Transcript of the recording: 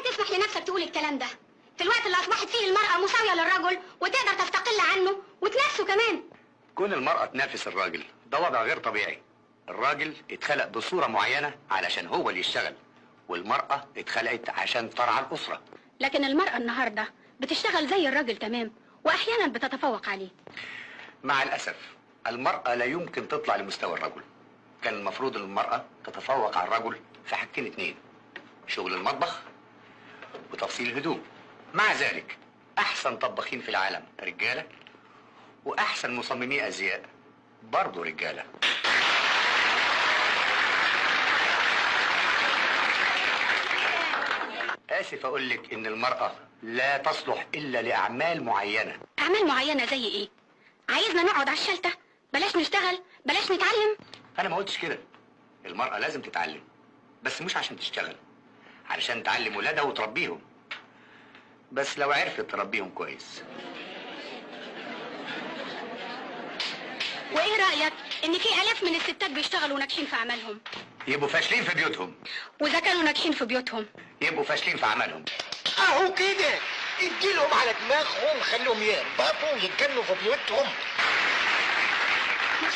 ازاي تسمح لنفسك تقول الكلام ده في الوقت اللي اصبحت فيه المرأة مساوية للرجل وتقدر تستقل عنه وتنافسه كمان؟ كون المرأة تنافس الراجل ده وضع غير طبيعي. الراجل اتخلق بصورة معينة علشان هو اللي يشتغل، والمرأة اتخلقت عشان ترعى الأسرة. لكن المرأة النهاردة بتشتغل زي الراجل تمام، واحيانا بتتفوق عليه. مع الأسف المرأة لا يمكن تطلع لمستوى الرجل. كان المفروض ان المرأة تتفوق على الرجل في حاجتين اتنين: شغل المطبخ وتفصيل الهدوم. مع ذلك احسن طباخين في العالم رجالة، واحسن مصممي ازياء برضه رجالة. اسف اقول لك ان المرأة لا تصلح الا لاعمال معينة. اعمال معينة زي ايه؟ عايزنا نقعد على الشلتة؟ بلاش نشتغل، بلاش نتعلم؟ انا ما قلتش كده. المرأة لازم تتعلم، بس مش عشان تشتغل، علشان تعلم ولادها وتربيهم. بس لو عرفت تربيهم كويس. وايه رأيك ان في الاف من الستات بيشتغلوا ناجحين في اعمالهم؟ يبقوا فاشلين في بيوتهم. واذا كانوا ناجحين في بيوتهم يبقوا فاشلين في اعمالهم. اهو كده، اديلهم على دماغهم، خليهم يهبطوا ويتجنوا في بيوتهم. مش